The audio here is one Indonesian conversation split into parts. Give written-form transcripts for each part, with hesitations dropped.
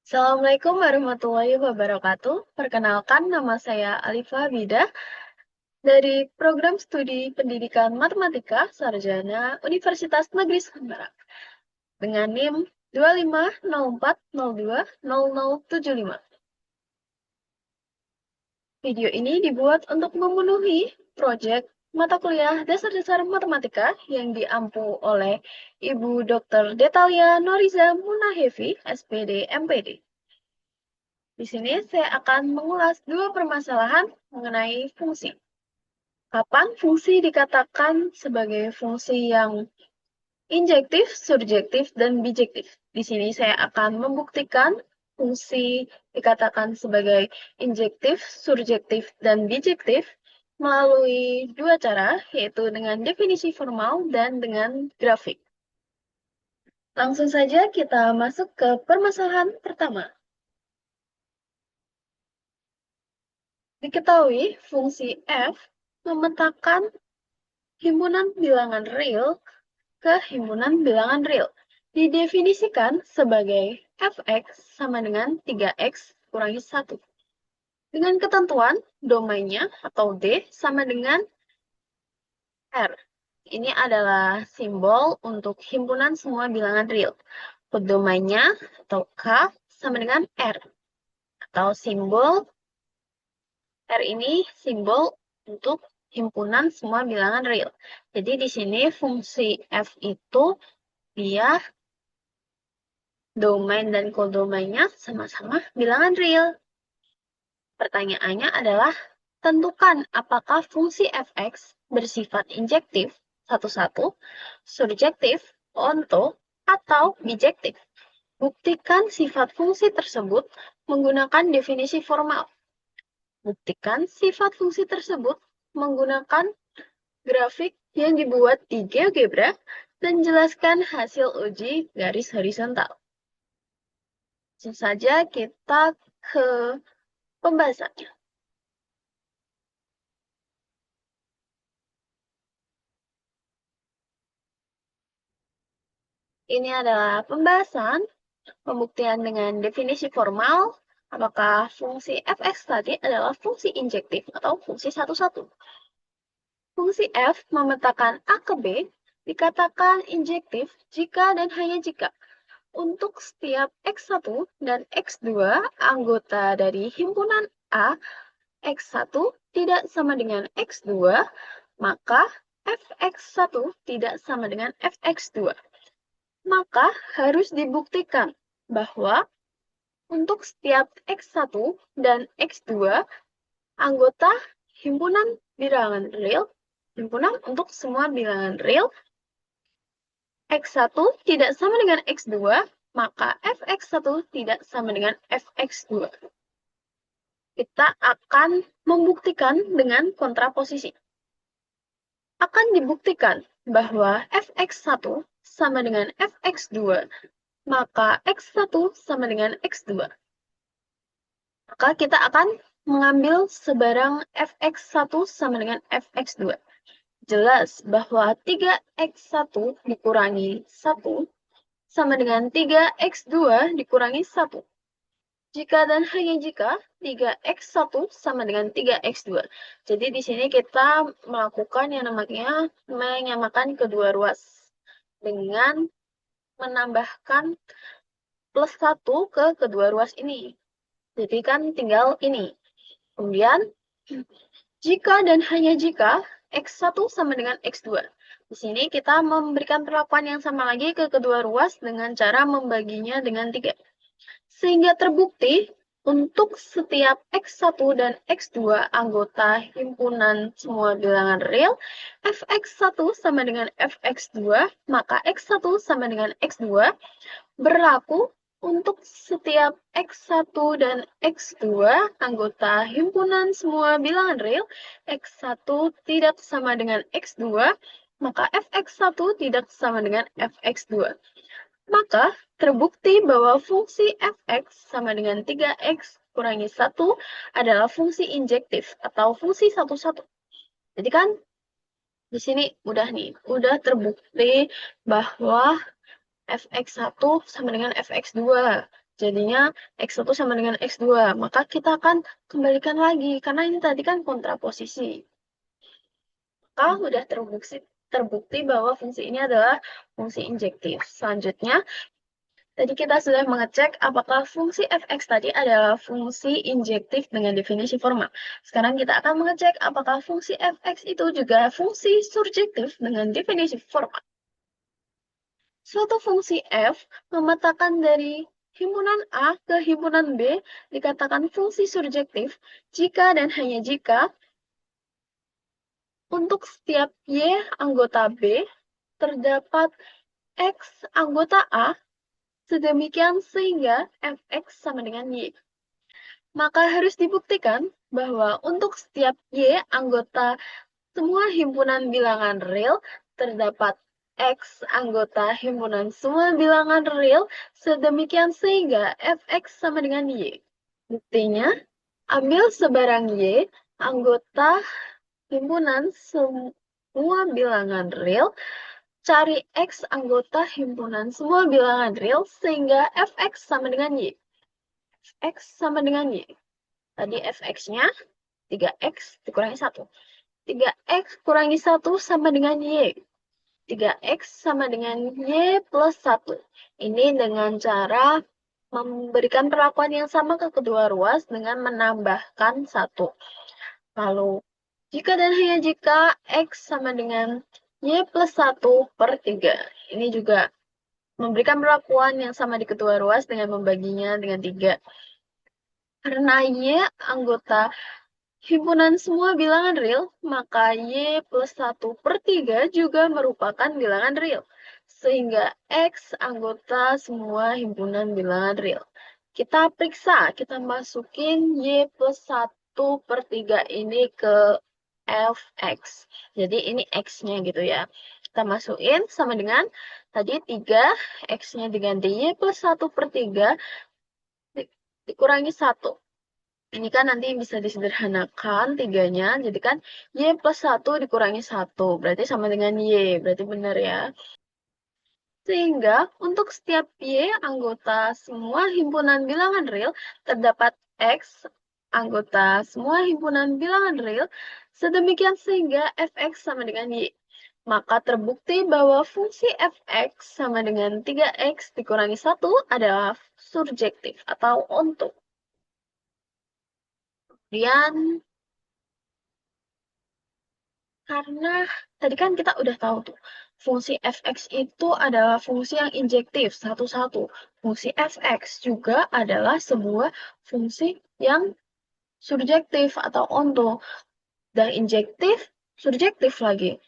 Assalamualaikum warahmatullahi wabarakatuh. Perkenalkan, nama saya Alifa Bidah dari Program Studi Pendidikan Matematika Sarjana Universitas Negeri Semarang dengan NIM 2504020075. Video ini dibuat untuk memenuhi proyek mata kuliah dasar-dasar matematika yang diampu oleh Ibu Dr. Detalia Noriza Munahevi, SPD, MPD. Di sini saya akan mengulas dua permasalahan mengenai fungsi. Kapan fungsi dikatakan sebagai fungsi yang injektif, surjektif, dan bijektif? Di sini saya akan membuktikan fungsi dikatakan sebagai injektif, surjektif, dan bijektif melalui dua cara, yaitu dengan definisi formal dan dengan grafik. Langsung saja kita masuk ke permasalahan pertama. Diketahui fungsi f memetakan himpunan bilangan real ke himpunan bilangan real. Didefinisikan sebagai fx sama dengan 3x kurangi 1. Dengan ketentuan domainnya atau D sama dengan R. Ini adalah simbol untuk himpunan semua bilangan real. Domainnya atau K sama dengan R. Atau simbol R ini simbol untuk himpunan semua bilangan real. Jadi di sini fungsi f itu dia domain dan kodomainnya sama-sama bilangan real. Pertanyaannya adalah, tentukan apakah fungsi fx bersifat injektif, satu-satu, surjektif, onto, atau bijektif. Buktikan sifat fungsi tersebut menggunakan definisi formal. Buktikan sifat fungsi tersebut menggunakan grafik yang dibuat di GeoGebra dan jelaskan hasil uji garis horizontal. Langsung saja kita ke pembahasannya. Ini adalah pembahasan pembuktian dengan definisi formal apakah fungsi fx tadi adalah fungsi injektif atau fungsi satu-satu. Fungsi f memetakan A ke B dikatakan injektif jika dan hanya jika untuk setiap X1 dan X2 anggota dari himpunan A, X1 tidak sama dengan X2, maka Fx1 tidak sama dengan Fx2. Maka harus dibuktikan bahwa untuk setiap X1 dan X2 anggota himpunan bilangan real, himpunan untuk semua bilangan real, X1 tidak sama dengan X2, maka Fx1 tidak sama dengan Fx2. Kita akan membuktikan dengan kontraposisi. Akan dibuktikan bahwa Fx1 sama dengan Fx2, maka X1 sama dengan X2. Maka kita akan mengambil sebarang Fx1 sama dengan Fx2. Jelas bahwa 3x1 dikurangi 1 sama dengan 3x2 dikurangi 1. Jika dan hanya jika 3x1 sama dengan 3x2. Jadi di sini kita melakukan yang namanya menyamakan kedua ruas dengan menambahkan plus 1 ke kedua ruas ini. Jadi kan tinggal ini. Kemudian jika dan hanya jika X1 sama dengan X2. Di sini kita memberikan perlakuan yang sama lagi ke kedua ruas dengan cara membaginya dengan 3. Sehingga terbukti untuk setiap X1 dan X2 anggota himpunan semua bilangan real, Fx1 sama dengan Fx2, maka X1 sama dengan X2 berlaku untuk setiap X1 dan X2 anggota himpunan semua bilangan real, X1 tidak sama dengan X2, maka Fx1 tidak sama dengan Fx2. Maka terbukti bahwa fungsi fx sama dengan 3x kurangi 1 adalah fungsi injektif atau fungsi satu-satu. Jadi kan di sini udah terbukti bahwa fx1 sama dengan fx2. Jadinya X1 sama dengan X2. Maka kita akan kembalikan lagi, karena ini tadi kan kontraposisi. Maka udah terbukti bahwa fungsi ini adalah fungsi injektif. Selanjutnya, tadi kita sudah mengecek apakah fungsi fx tadi adalah fungsi injektif dengan definisi formal. Sekarang kita akan mengecek apakah fungsi fx itu juga fungsi surjektif dengan definisi formal. Suatu fungsi f memetakan dari himpunan A ke himpunan B dikatakan fungsi surjektif jika dan hanya jika untuk setiap Y anggota B terdapat X anggota A sedemikian sehingga fx sama dengan Y. Maka harus dibuktikan bahwa untuk setiap Y anggota semua himpunan bilangan real terdapat X anggota himpunan semua bilangan real sedemikian sehingga fx sama dengan Y. Buktinya, ambil sebarang Y anggota himpunan semua bilangan real, cari X anggota himpunan semua bilangan real sehingga fx sama dengan Y. Fx sama dengan Y. Tadi fx-nya 3x dikurangi 1. 3x kurangi 1 sama dengan Y. 3x sama dengan Y plus 1. Ini dengan cara memberikan perlakuan yang sama ke kedua ruas dengan menambahkan 1. Lalu, jika dan hanya jika X sama dengan Y plus 1 per 3. Ini juga memberikan perlakuan yang sama di kedua ruas dengan membaginya dengan 3. Karena Y anggota himpunan semua bilangan real, maka Y plus 1 per 3 juga merupakan bilangan real. Sehingga X anggota semua himpunan bilangan real. Kita periksa, kita masukin Y plus 1 per 3 ini ke fx. Jadi ini X-nya gitu ya. Kita masukin sama dengan tadi 3, X-nya diganti Y plus 1 per 3 dikurangi 1. Ini kan nanti bisa disederhanakan 3-nya. Jadi kan Y plus 1 dikurangi 1. Berarti sama dengan Y. Berarti benar ya. Sehingga untuk setiap Y anggota semua himpunan bilangan real terdapat X anggota semua himpunan bilangan real. Sedemikian sehingga fx sama dengan Y. Maka terbukti bahwa fungsi fx sama dengan 3x dikurangi 1 adalah surjektif atau onto. Kemudian, karena tadi kan kita udah tahu tuh, fungsi fx itu adalah fungsi yang injektif satu-satu. Fungsi fx juga adalah sebuah fungsi yang surjektif atau onto. Dan injektif, surjektif lagi.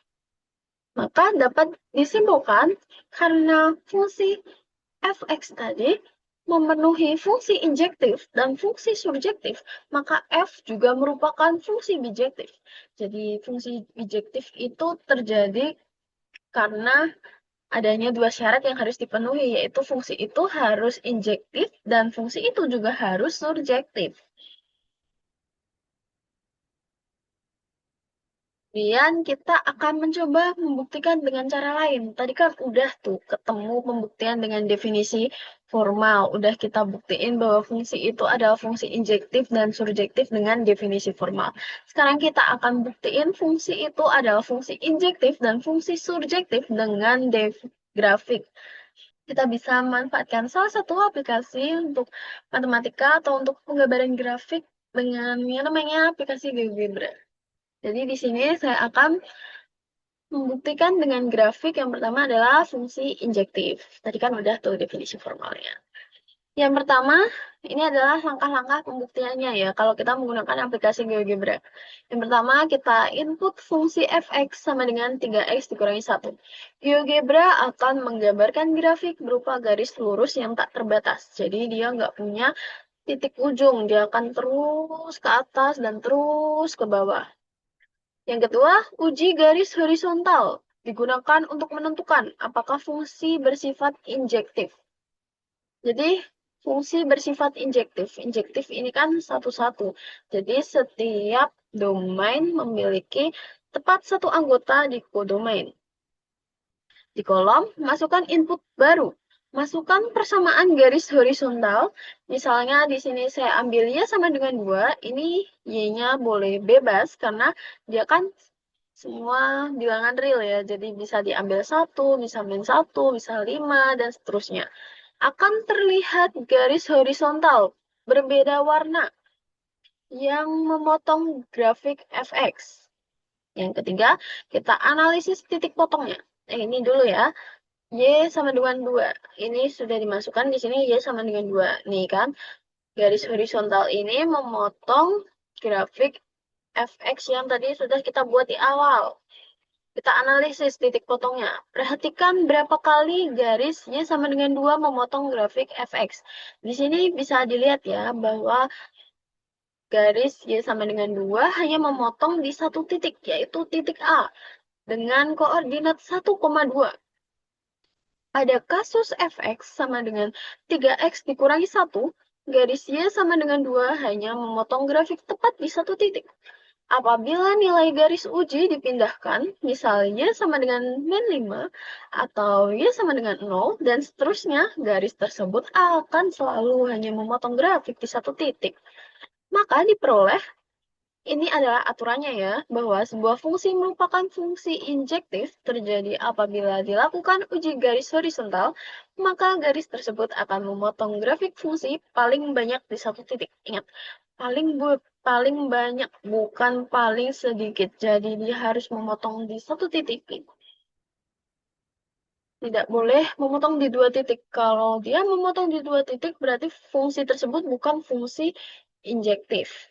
Maka dapat disimpulkan karena fungsi fx tadi memenuhi fungsi injektif dan fungsi surjektif, maka F juga merupakan fungsi bijektif. Jadi fungsi bijektif itu terjadi karena adanya dua syarat yang harus dipenuhi, yaitu fungsi itu harus injektif dan fungsi itu juga harus surjektif. Kemudian kita akan mencoba membuktikan dengan cara lain. Tadi kan udah tuh ketemu pembuktian dengan definisi formal. Udah kita buktiin bahwa fungsi itu adalah fungsi injektif dan surjektif dengan definisi formal. Sekarang kita akan buktiin fungsi itu adalah fungsi injektif dan fungsi surjektif dengan grafik. Kita bisa manfaatkan salah satu aplikasi untuk matematika atau untuk penggambaran grafik dengan yang namanya aplikasi GeoGebra. Jadi di sini saya akan membuktikan dengan grafik yang pertama adalah fungsi injektif. Tadi kan udah tuh definisi formalnya. Yang pertama, ini adalah langkah-langkah pembuktiannya ya, kalau kita menggunakan aplikasi GeoGebra. Yang pertama, kita input fungsi fx sama dengan 3x dikurangi 1. GeoGebra akan menggambarkan grafik berupa garis lurus yang tak terbatas. Jadi dia nggak punya titik ujung, dia akan terus ke atas dan terus ke bawah. Yang kedua, uji garis horizontal digunakan untuk menentukan apakah fungsi bersifat injektif. Jadi, fungsi bersifat injektif. Injektif ini kan satu-satu. Jadi, setiap domain memiliki tepat satu anggota di kodomain. Di kolom, masukkan input baru. Masukkan persamaan garis horizontal. Misalnya di sini saya ambil Y sama dengan 2, ini Y-nya boleh bebas karena dia kan semua bilangan real ya. Jadi bisa diambil 1, bisa min 1, bisa 5, dan seterusnya. Akan terlihat garis horizontal berbeda warna yang memotong grafik fx. Yang ketiga, kita analisis titik potongnya. Ini dulu ya. Y sama dengan 2. Ini sudah dimasukkan di sini Y sama dengan 2. Nih kan, garis horizontal ini memotong grafik fx yang tadi sudah kita buat di awal. Kita analisis titik potongnya. Perhatikan berapa kali garis Y sama dengan 2 memotong grafik fx. Di sini bisa dilihat ya bahwa garis Y sama dengan 2 hanya memotong di satu titik, yaitu titik A, dengan koordinat 1,2. Pada kasus fx sama dengan 3x dikurangi 1, garis Y sama dengan 2 hanya memotong grafik tepat di satu titik. Apabila nilai garis uji dipindahkan, misalnya sama dengan min 5, atau Y sama dengan 0, dan seterusnya, garis tersebut akan selalu hanya memotong grafik di satu titik. Maka diperoleh, ini adalah aturannya ya, bahwa sebuah fungsi merupakan fungsi injektif terjadi apabila dilakukan uji garis horizontal, maka garis tersebut akan memotong grafik fungsi paling banyak di satu titik. Ingat, paling banyak, bukan paling sedikit. Jadi dia harus memotong di satu titik. Tidak boleh memotong di dua titik. Kalau dia memotong di dua titik, berarti fungsi tersebut bukan fungsi injektif.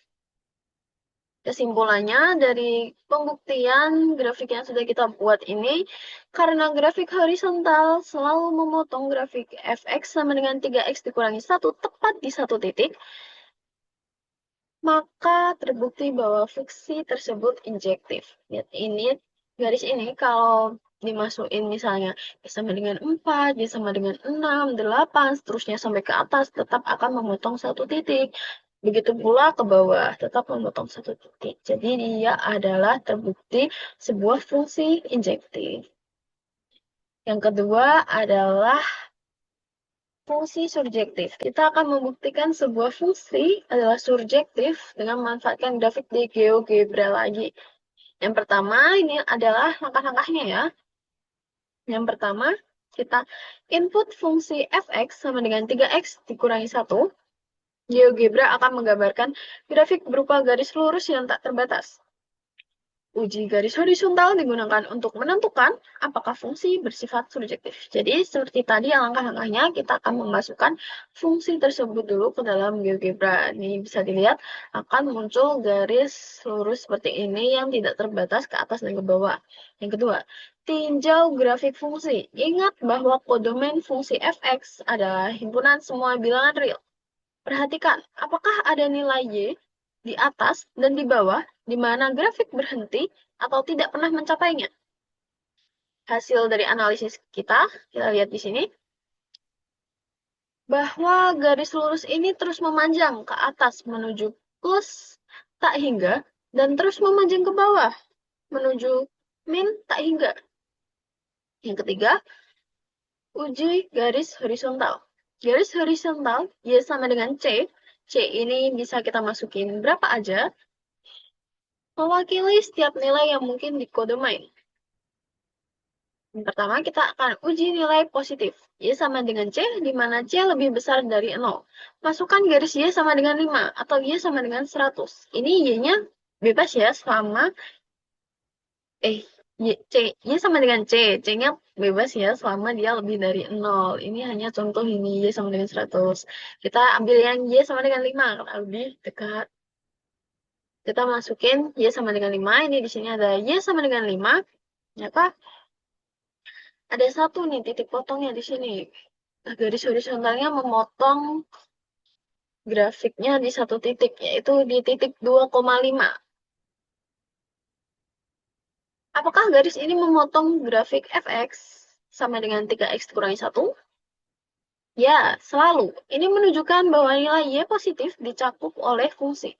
Kesimpulannya dari pembuktian grafik yang sudah kita buat ini, karena grafik horizontal selalu memotong grafik fx sama dengan 3x dikurangi 1 tepat di satu titik, maka terbukti bahwa fungsi tersebut injektif. Lihat ini, garis ini kalau dimasukin misalnya Y sama dengan 4, Y sama dengan 6, 8, seterusnya sampai ke atas, tetap akan memotong satu titik. Begitu pula ke bawah, tetap memotong satu titik. Jadi dia adalah terbukti sebuah fungsi injektif. Yang kedua adalah fungsi surjektif. Kita akan membuktikan sebuah fungsi adalah surjektif dengan memanfaatkan grafik di GeoGebra lagi. Yang pertama, ini adalah langkah-langkahnya ya. Yang pertama, kita input fungsi fx sama dengan 3x dikurangi 1. GeoGebra akan menggambarkan grafik berupa garis lurus yang tak terbatas. Uji garis horizontal digunakan untuk menentukan apakah fungsi bersifat surjektif. Jadi, seperti tadi langkah-langkahnya, kita akan memasukkan fungsi tersebut dulu ke dalam GeoGebra. Ini bisa dilihat akan muncul garis lurus seperti ini yang tidak terbatas ke atas dan ke bawah. Yang kedua, tinjau grafik fungsi. Ingat bahwa kodomen fungsi fx adalah himpunan semua bilangan real. Perhatikan, apakah ada nilai Y di atas dan di bawah di mana grafik berhenti atau tidak pernah mencapainya. Hasil dari analisis kita lihat di sini, bahwa garis lurus ini terus memanjang ke atas menuju plus tak hingga, dan terus memanjang ke bawah menuju min tak hingga. Yang ketiga, uji garis horizontal. Garis horizontal Y sama dengan C. C ini bisa kita masukin berapa aja, mewakili setiap nilai yang mungkin di kodomain. Yang pertama, kita akan uji nilai positif. Y sama dengan C, di mana C lebih besar dari 0. Masukkan garis Y sama dengan 5, atau Y sama dengan 100. Ini Y-nya bebas ya, selama Y sama dengan C. C-nya bebas ya, selama dia lebih dari 0. Ini hanya contoh ini, Y sama dengan 100. Kita ambil yang Y sama dengan 5, karena lebih dekat. Kita masukin Y sama dengan 5, ini di sini ada Y sama dengan 5. Maka ada satu nih titik potongnya di sini. Nah, garis horizontalnya memotong grafiknya di satu titik, yaitu di titik 2,5. Apakah garis ini memotong grafik fx sama dengan 3x kurangi 1? Ya, selalu. Ini menunjukkan bahwa nilai y positif dicakup oleh fungsi.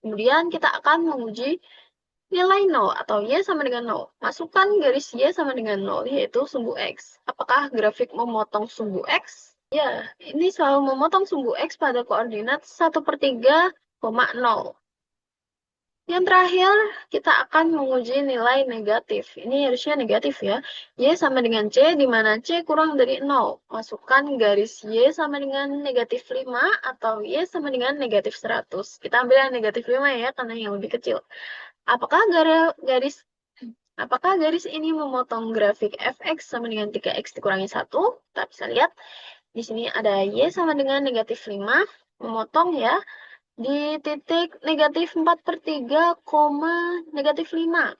Kemudian kita akan menguji nilai 0 atau Y sama dengan 0. Masukkan garis Y sama dengan 0, yaitu sumbu X. Apakah grafik memotong sumbu X? Ya, ini selalu memotong sumbu X pada koordinat 1/3,0. Yang terakhir, kita akan menguji nilai negatif. Ini harusnya negatif ya. Y sama dengan C, di mana C kurang dari 0. Masukkan garis Y sama dengan negatif 5 atau Y sama dengan negatif 100. Kita ambil yang negatif 5 ya, karena yang lebih kecil. Apakah garis ini memotong grafik fx sama dengan 3x dikurangi 1? Kita bisa lihat di sini ada y sama dengan negatif 5, memotong ya, di titik negatif 4/3, negatif 5.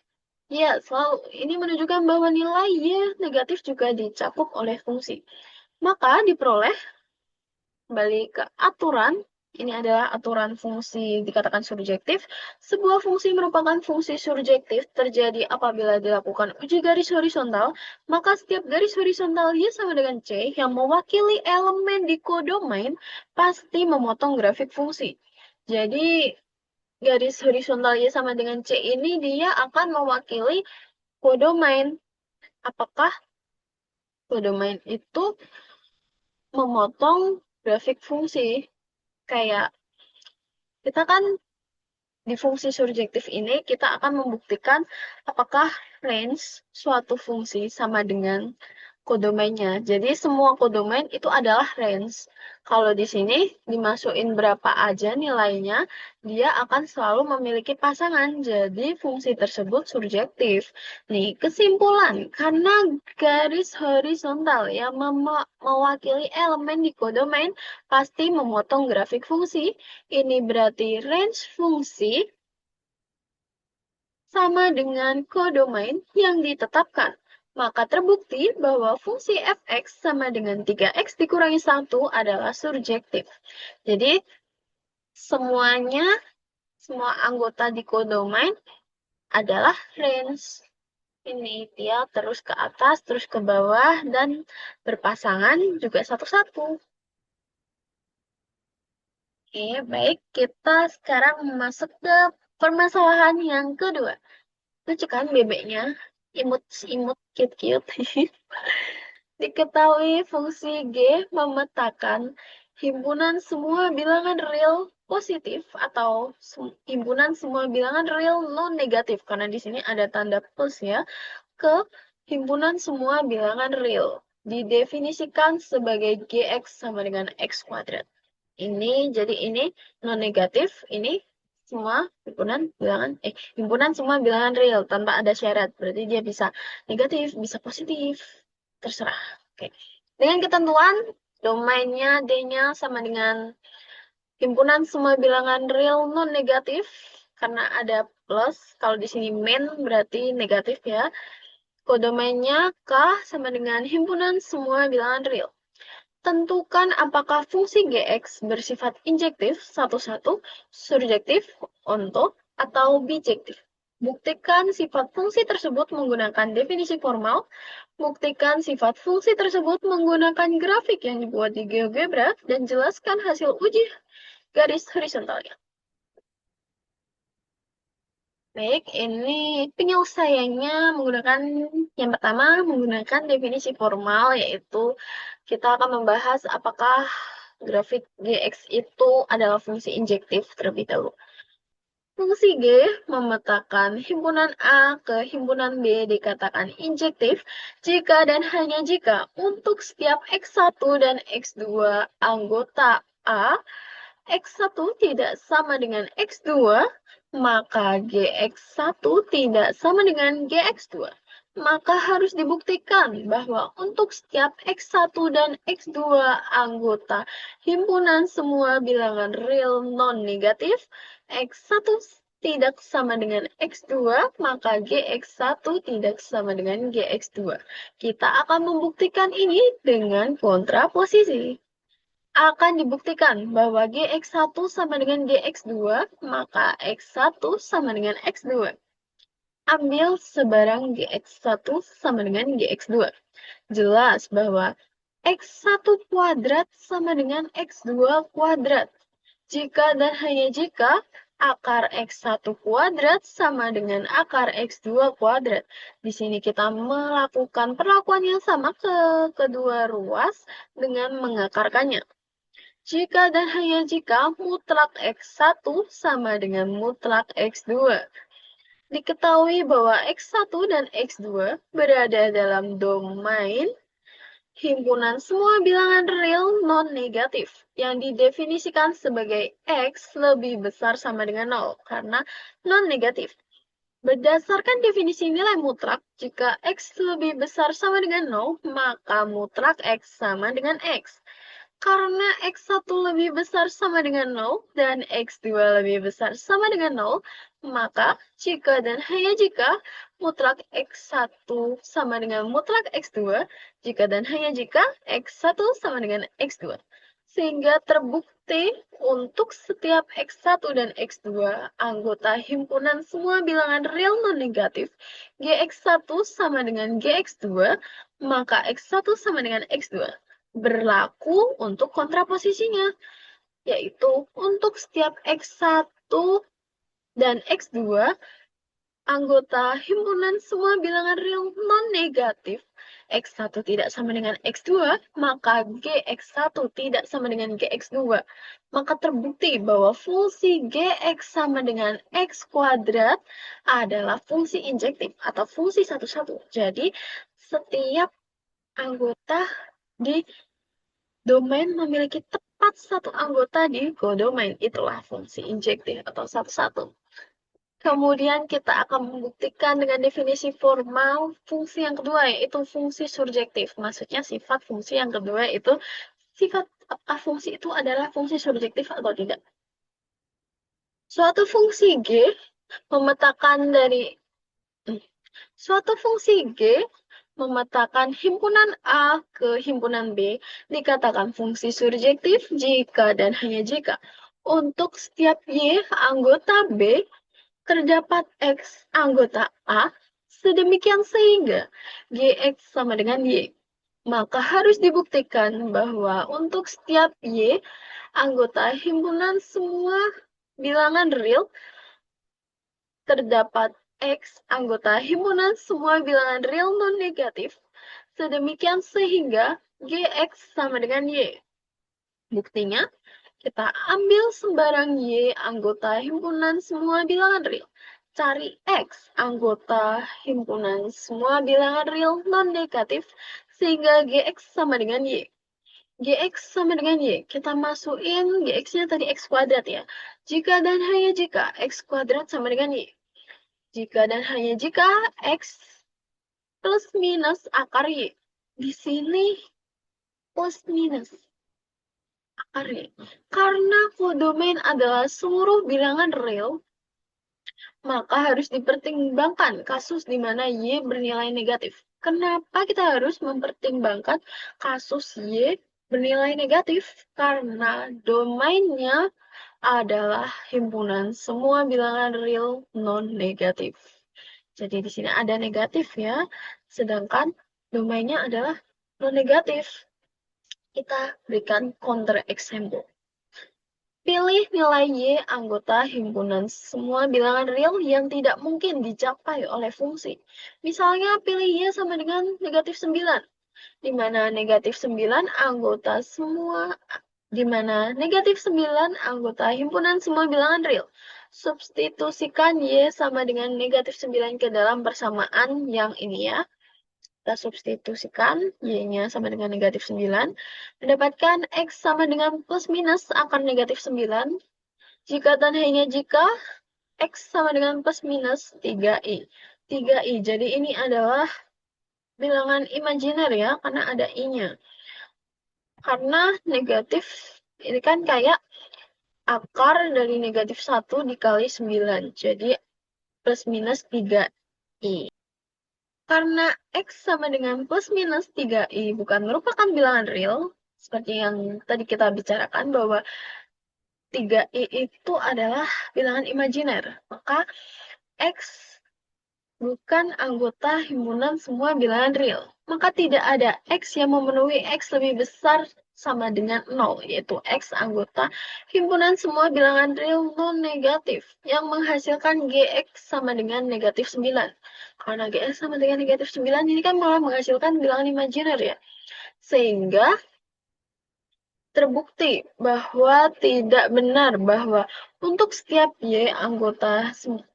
Ya, selalu ini menunjukkan bahwa nilai y negatif juga dicakup oleh fungsi. Maka diperoleh, kembali ke aturan, ini adalah aturan fungsi dikatakan surjektif. Sebuah fungsi merupakan fungsi surjektif terjadi apabila dilakukan uji garis horizontal, maka setiap garis horizontal Y sama dengan C yang mewakili elemen di kodomain pasti memotong grafik fungsi. Jadi, garis horizontal Y sama dengan C ini dia akan mewakili kodomain. Apakah kodomain itu memotong grafik fungsi? Kayak kita kan di fungsi surjektif ini kita akan membuktikan apakah range suatu fungsi sama dengan kodomainnya. Jadi semua kodomain itu adalah range. Kalau di sini dimasukin berapa aja nilainya, dia akan selalu memiliki pasangan. Jadi fungsi tersebut surjektif. Nih, kesimpulan, karena garis horizontal yang mewakili elemen di kodomain pasti memotong grafik fungsi. Ini berarti range fungsi sama dengan kodomain yang ditetapkan. Maka terbukti bahwa fungsi fx sama dengan 3x dikurangi 1 adalah surjektif. Jadi, semua anggota di kodomain adalah range. Ini dia terus ke atas, terus ke bawah, dan berpasangan juga satu-satu. Oke, baik. Kita sekarang masuk ke permasalahan yang kedua. Lucu kan bebeknya? Imut-imut, cute-cute. Diketahui fungsi G memetakan himpunan semua bilangan real positif atau himpunan semua bilangan real non negatif, karena di sini ada tanda plus ya, ke himpunan semua bilangan real. Didefinisikan sebagai Gx sama dengan X kuadrat. Jadi ini non negatif, ini semua himpunan semua bilangan real tanpa ada syarat. Berarti dia bisa negatif, bisa positif, terserah. Oke. Dengan ketentuan domainnya D-nya sama dengan himpunan semua bilangan real non negatif, karena ada plus. Kalau di sini main berarti negatif ya. Kodomainnya K sama dengan himpunan semua bilangan real. Tentukan apakah fungsi Gx bersifat injektif, satu-satu, surjektif, onto, atau bijektif. Buktikan sifat fungsi tersebut menggunakan definisi formal. Buktikan sifat fungsi tersebut menggunakan grafik yang dibuat di GeoGebra dan jelaskan hasil uji garis horizontalnya. Baik, ini penyelesaiannya yang pertama menggunakan definisi formal, yaitu kita akan membahas apakah grafik Gx itu adalah fungsi injektif terlebih dahulu. Fungsi G memetakan himpunan A ke himpunan B dikatakan injektif jika dan hanya jika untuk setiap X1 dan X2 anggota A, X1 tidak sama dengan X2, maka Gx1 tidak sama dengan Gx2. Maka harus dibuktikan bahwa untuk setiap X1 dan X2 anggota himpunan semua bilangan real non-negatif, X1 tidak sama dengan X2, maka Gx1 tidak sama dengan Gx2. Kita akan membuktikan ini dengan kontraposisi. Akan dibuktikan bahwa Gx1 sama dengan Gx2, maka X1 sama dengan X2. Ambil sebarang Gx1 sama dengan Gx2. Jelas bahwa X1 kuadrat sama dengan X2 kuadrat. Jika dan hanya jika akar X1 kuadrat sama dengan akar X2 kuadrat. Di sini kita melakukan perlakuan yang sama ke kedua ruas dengan mengakarkannya. Jika dan hanya jika mutlak X1 sama dengan mutlak X2. Diketahui bahwa X1 dan X2 berada dalam domain himpunan semua bilangan real non-negatif yang didefinisikan sebagai X lebih besar sama dengan 0 karena non-negatif. Berdasarkan definisi nilai mutlak, jika X lebih besar sama dengan 0, maka mutlak X sama dengan X. Karena X1 lebih besar sama dengan 0 dan X2 lebih besar sama dengan 0, maka jika dan hanya jika mutlak X1 sama dengan mutlak X2, jika dan hanya jika X1 sama dengan X2. Sehingga terbukti untuk setiap X1 dan X2 anggota himpunan semua bilangan real non-negatif, Gx1 sama dengan Gx2, maka X1 sama dengan X2 berlaku untuk kontraposisinya, yaitu untuk setiap X1 dan X2 anggota himpunan semua bilangan real non-negatif, X1 tidak sama dengan X2, maka Gx1 tidak sama dengan Gx2. Maka terbukti bahwa fungsi Gx sama dengan X kuadrat adalah fungsi injektif atau fungsi satu-satu. Jadi, setiap anggota di domain memiliki tepat satu anggota di codomain. Itulah fungsi injektif atau satu-satu. Kemudian kita akan membuktikan dengan definisi formal fungsi yang kedua, yaitu fungsi surjektif. Maksudnya sifat fungsi yang kedua itu sifat apakah fungsi itu adalah fungsi surjektif atau tidak. Suatu fungsi G memetakan dari suatu fungsi G memetakan himpunan A ke himpunan B dikatakan fungsi surjektif jika dan hanya jika untuk setiap Y anggota B terdapat X anggota A sedemikian sehingga Gx sama dengan Y. Maka harus dibuktikan bahwa untuk setiap Y anggota himpunan semua bilangan real terdapat X anggota himpunan semua bilangan real non-negatif, sedemikian sehingga Gx sama dengan Y. Buktinya, kita ambil sembarang Y anggota himpunan semua bilangan real. Cari X anggota himpunan semua bilangan real non-negatif, sehingga Gx sama dengan Y. Gx sama dengan Y, kita masukin Gx-nya tadi X kuadrat ya. Jika dan hanya jika X kuadrat sama dengan Y. Jika dan hanya jika X plus minus akar Y. Di sini plus minus akar Y. Karena kodomain adalah seluruh bilangan real, maka harus dipertimbangkan kasus di mana Y bernilai negatif. Kenapa kita harus mempertimbangkan kasus Y bernilai negatif? Karena domainnya adalah himpunan semua bilangan real non-negatif. Jadi di sini ada negatif ya, sedangkan domainnya adalah non-negatif. Kita berikan counter example. Pilih nilai Y anggota himpunan semua bilangan real yang tidak mungkin dicapai oleh fungsi. Misalnya pilih Y sama dengan negatif 9, di mana negatif 9 anggota semua di mana negatif 9 anggota himpunan semua bilangan real. Substitusikan Y sama dengan negatif 9 ke dalam persamaan yang ini ya. Kita substitusikan Y-nya sama dengan negatif 9. Mendapatkan X sama dengan plus minus akar negatif 9. Jika dan hanya jika X sama dengan plus minus 3I. 3I, jadi ini adalah bilangan imajiner ya, karena ada I-nya. Karena negatif, ini kan kayak akar dari negatif 1 dikali 9. Jadi plus minus 3I. Karena X sama dengan plus minus 3I bukan merupakan bilangan real, seperti yang tadi kita bicarakan bahwa 3I itu adalah bilangan imajiner. Maka X bukan anggota himpunan semua bilangan real. Maka tidak ada X yang memenuhi X lebih besar sama dengan 0, yaitu X anggota himpunan semua bilangan real non-negatif yang menghasilkan GX sama dengan negatif 9. Karena GX sama dengan negatif 9 ini kan malah menghasilkan bilangan imajiner ya. Sehingga terbukti bahwa tidak benar bahwa untuk setiap Y anggota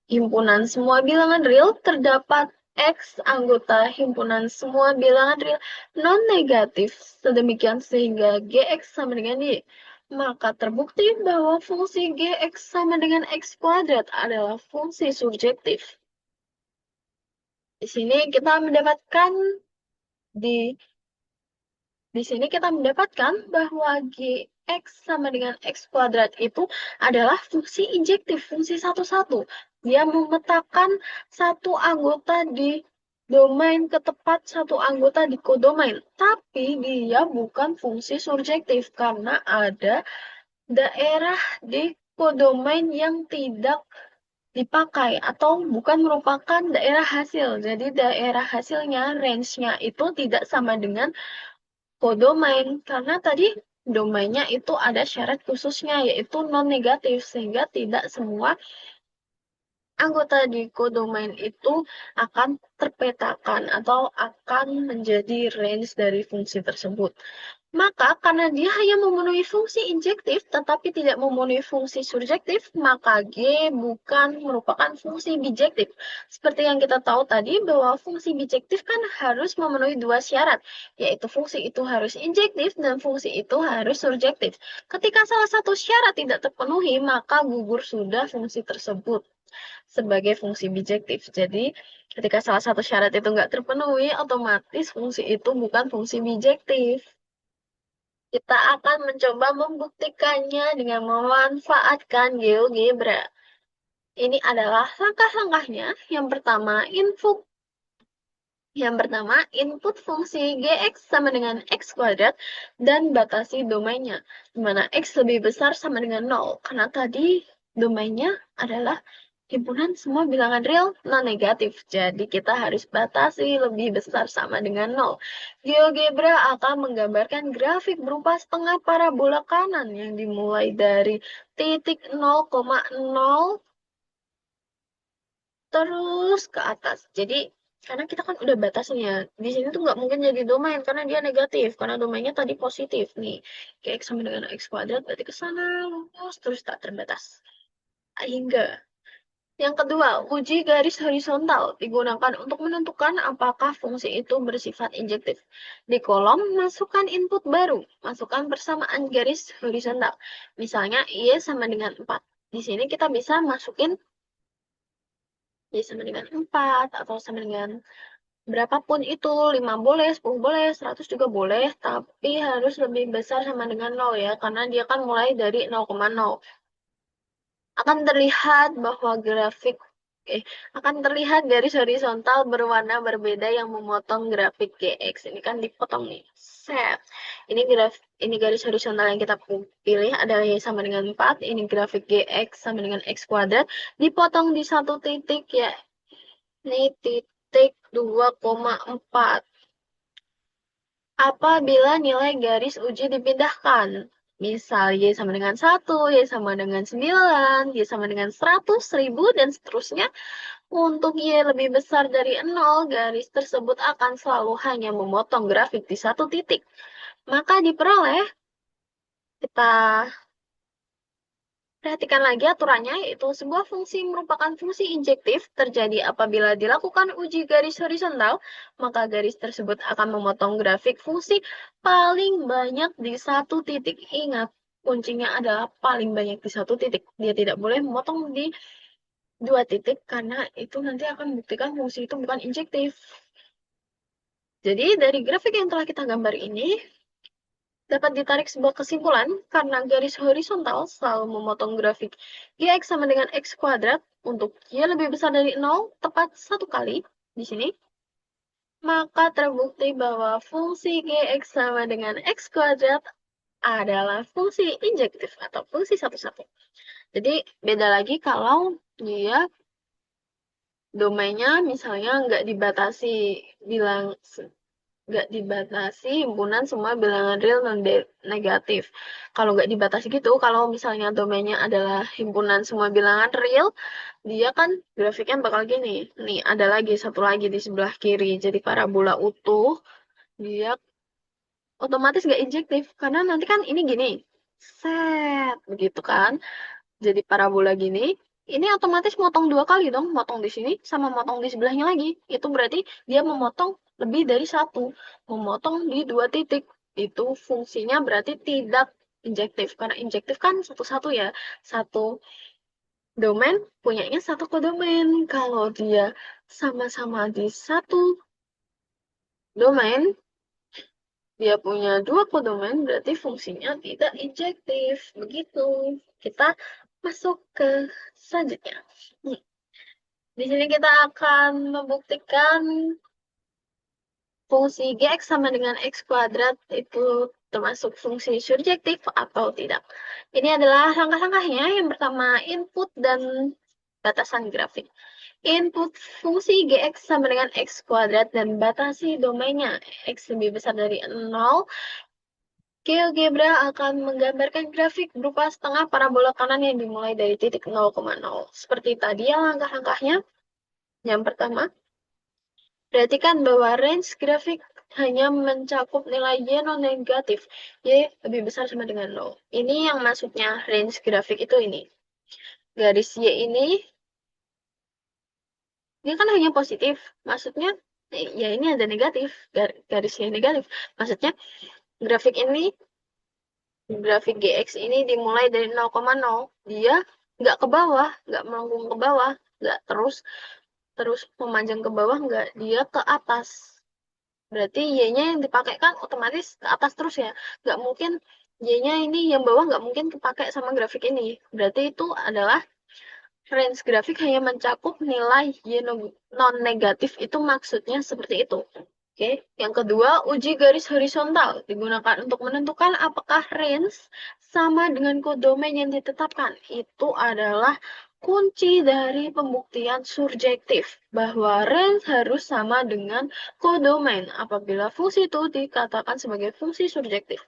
himpunan semua bilangan real terdapat X anggota himpunan semua bilangan real non-negatif sedemikian sehingga GX sama dengan Y. Maka terbukti bahwa fungsi GX sama dengan X kuadrat adalah fungsi surjektif. Di sini kita mendapatkan di Di sini kita mendapatkan bahwa Gx sama dengan X kuadrat itu adalah fungsi injektif, fungsi satu-satu. Dia memetakan satu anggota di domain ke tepat satu anggota di kodomain. Tapi dia bukan fungsi surjektif karena ada daerah di kodomain yang tidak dipakai atau bukan merupakan daerah hasil. Jadi daerah hasilnya, range-nya itu tidak sama dengan kodomain karena tadi domainnya itu ada syarat khususnya yaitu non-negatif sehingga tidak semua anggota di kodomain itu akan terpetakan atau akan menjadi range dari fungsi tersebut. Maka karena dia hanya memenuhi fungsi injektif tetapi tidak memenuhi fungsi surjektif, maka G bukan merupakan fungsi bijektif. Seperti yang kita tahu tadi bahwa fungsi bijektif kan harus memenuhi dua syarat, yaitu fungsi itu harus injektif dan fungsi itu harus surjektif. Ketika salah satu syarat tidak terpenuhi, maka gugur sudah fungsi tersebut sebagai fungsi bijektif. Jadi, ketika salah satu syarat itu nggak terpenuhi, otomatis fungsi itu bukan fungsi bijektif. Kita akan mencoba membuktikannya dengan memanfaatkan GeoGebra. Ini adalah langkah-langkahnya. Yang pertama, input fungsi Gx sama dengan X kuadrat dan batasi domainnya, di mana X lebih besar sama dengan 0, karena tadi domainnya adalah himpunan semua bilangan real non-negatif. Jadi kita harus batasi lebih besar sama dengan 0. GeoGebra akan menggambarkan grafik berupa setengah parabola kanan yang dimulai dari titik 0,0 terus ke atas. Jadi karena kita kan udah batasnya, di sini tuh nggak mungkin jadi domain karena dia negatif, karena domainnya tadi positif nih. Kayak X sama dengan X kuadrat berarti ke sana lurus terus tak terbatas. Hingga yang kedua, uji garis horizontal digunakan untuk menentukan apakah fungsi itu bersifat injektif. Di kolom, masukkan input baru, masukkan persamaan garis horizontal. Misalnya, Y sama dengan 4. Di sini kita bisa masukin Y sama dengan 4, atau sama dengan berapapun itu, 5 boleh, 10 boleh, 100 juga boleh, tapi harus lebih besar sama dengan 0 ya, karena dia kan mulai dari 0,0. Akan terlihat bahwa akan terlihat garis horizontal berwarna berbeda yang memotong grafik GX. Ini kan dipotong nih. Set. Ini garis horizontal yang kita pilih adalah Y sama dengan 4. Ini grafik GX sama dengan X kuadrat. Dipotong di satu titik ya. Ini titik 2,4. Apabila nilai garis uji dipindahkan, misal Y sama dengan 1, Y sama dengan 9, Y sama dengan 100, 1000, dan seterusnya, untuk Y lebih besar dari 0, garis tersebut akan selalu hanya memotong grafik di satu titik. Maka diperoleh, kita perhatikan lagi aturannya, yaitu sebuah fungsi merupakan fungsi injektif terjadi apabila dilakukan uji garis horizontal, maka garis tersebut akan memotong grafik fungsi paling banyak di satu titik. Ingat, kuncinya adalah paling banyak di satu titik. Dia tidak boleh memotong di dua titik, karena itu nanti akan membuktikan fungsi itu bukan injektif. Jadi, dari grafik yang telah kita gambar ini, dapat ditarik sebuah kesimpulan karena garis horizontal selalu memotong grafik Gx sama dengan X kuadrat untuk Y lebih besar dari 0 tepat satu kali di sini, maka terbukti bahwa fungsi Gx sama dengan X kuadrat adalah fungsi injektif atau fungsi satu-satu. Jadi beda lagi kalau dia domainnya misalnya nggak dibatasi bilang nggak dibatasi himpunan semua bilangan real non-negatif. Kalau nggak dibatasi gitu, kalau misalnya domainnya adalah himpunan semua bilangan real, dia kan grafiknya bakal gini. Nih, ada lagi satu lagi di sebelah kiri. Jadi parabola utuh, dia otomatis nggak injektif. Karena nanti kan ini gini. Set, begitu kan. Jadi parabola gini, ini otomatis motong dua kali dong, motong di sini sama motong di sebelahnya lagi. Itu berarti dia memotong lebih dari satu, memotong di dua titik. Itu fungsinya berarti tidak injektif, karena injektif kan satu-satu ya, satu domain punyanya satu kodomain. Kalau dia sama-sama di satu domain, dia punya dua kodomain, berarti fungsinya tidak injektif. Begitu. Kita masuk ke selanjutnya. Di sini kita akan membuktikan fungsi Gx sama dengan X kuadrat itu termasuk fungsi surjektif atau tidak. Ini adalah langkah-langkahnya. Yang pertama, input dan batasan grafik. Input fungsi Gx sama dengan X kuadrat dan batasi domainnya. X lebih besar dari 0. GeoGebra akan menggambarkan grafik berupa setengah parabola kanan yang dimulai dari titik 0,0. Seperti tadi ya langkah-langkahnya. Yang pertama, perhatikan bahwa range grafik hanya mencakup nilai Y non-negatif. Y lebih besar sama dengan 0. Ini yang maksudnya range grafik itu ini. Garis Y ini kan hanya positif. Maksudnya, ya ini ada negatif. Garis Y negatif. Maksudnya, grafik ini, grafik GX ini dimulai dari 0,0. Dia nggak ke bawah, nggak melengkung ke bawah, nggak terus terus memanjang ke bawah, nggak, dia ke atas. Berarti Y-nya yang dipakai kan otomatis ke atas terus ya. Nggak mungkin Y-nya ini yang bawah nggak mungkin kepakai sama grafik ini. Berarti itu adalah range grafik hanya mencakup nilai Y non-negatif. Itu maksudnya seperti itu. Oke, yang kedua, uji garis horizontal digunakan untuk menentukan apakah range sama dengan kodomain yang ditetapkan. Itu adalah kunci dari pembuktian surjektif, bahwa range harus sama dengan kodomain apabila fungsi itu dikatakan sebagai fungsi surjektif.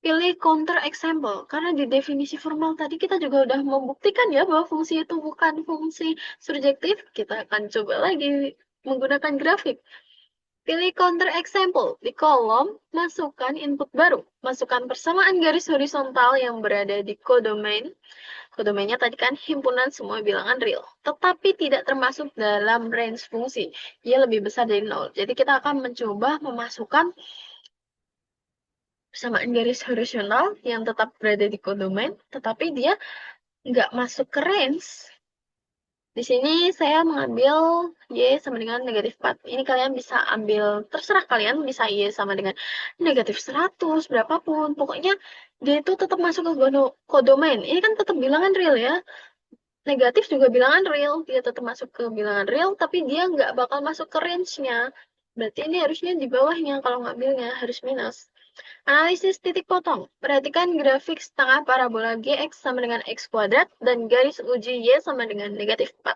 Pilih counter example, karena di definisi formal tadi kita juga udah membuktikan ya bahwa fungsi itu bukan fungsi surjektif. Kita akan coba lagi menggunakan grafik. Pilih counter example. Di kolom, masukkan input baru. Masukkan persamaan garis horizontal yang berada di kodomain. Kodomainnya tadi kan himpunan semua bilangan real. Tetapi tidak termasuk dalam range fungsi. Ia lebih besar dari 0. Jadi kita akan mencoba memasukkan persamaan garis horizontal yang tetap berada di kodomain. Tetapi dia nggak masuk ke range. Di sini saya mengambil Y sama dengan negatif 4. Ini kalian bisa ambil, terserah kalian, bisa Y sama dengan negatif 100, berapapun. Pokoknya dia itu tetap masuk ke kodomain. Ini kan tetap bilangan real ya. Negatif juga bilangan real. Dia tetap masuk ke bilangan real, tapi dia nggak bakal masuk ke range-nya. Berarti ini harusnya di bawahnya kalau ngambilnya, harus minus. Analisis titik potong. Perhatikan grafik setengah parabola GX sama dengan X kuadrat dan garis uji Y sama dengan negatif 4.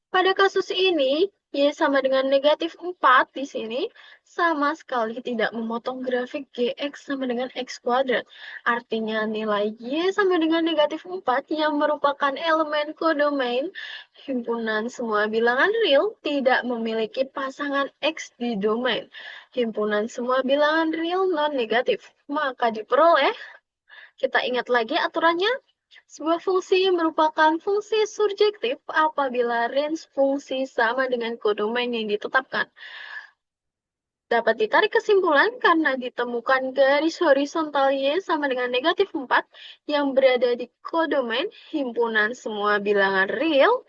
Pada kasus ini, Y sama dengan negatif 4 di sini sama sekali tidak memotong grafik GX sama dengan X kuadrat. Artinya nilai Y sama dengan negatif 4 yang merupakan elemen kodomain himpunan semua bilangan real tidak memiliki pasangan X di domain himpunan semua bilangan real non-negatif. Maka diperoleh, kita ingat lagi aturannya, sebuah fungsi merupakan fungsi surjektif apabila range fungsi sama dengan kodomain yang ditetapkan. Dapat ditarik kesimpulan karena ditemukan garis horizontal Y sama dengan negatif 4 yang berada di kodomain himpunan semua bilangan real,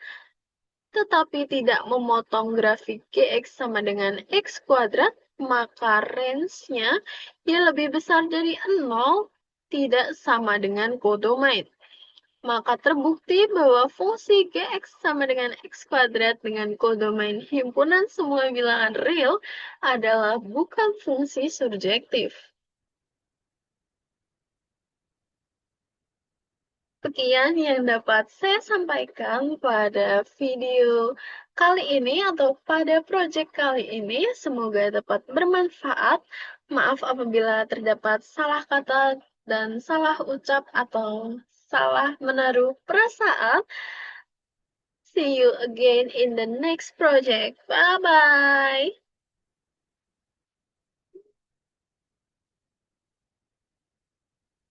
tetapi tidak memotong grafik Gx sama dengan X kuadrat, maka range-nya dia lebih besar dari 0, tidak sama dengan kodomain. Maka terbukti bahwa fungsi Gx sama dengan X kuadrat dengan kodomain himpunan semua bilangan real adalah bukan fungsi surjektif. Sekian yang dapat saya sampaikan pada video kali ini atau pada proyek kali ini. Semoga dapat bermanfaat. Maaf apabila terdapat salah kata dan salah ucap atau salah menaruh perasaan. See you again in the next project. Bye bye.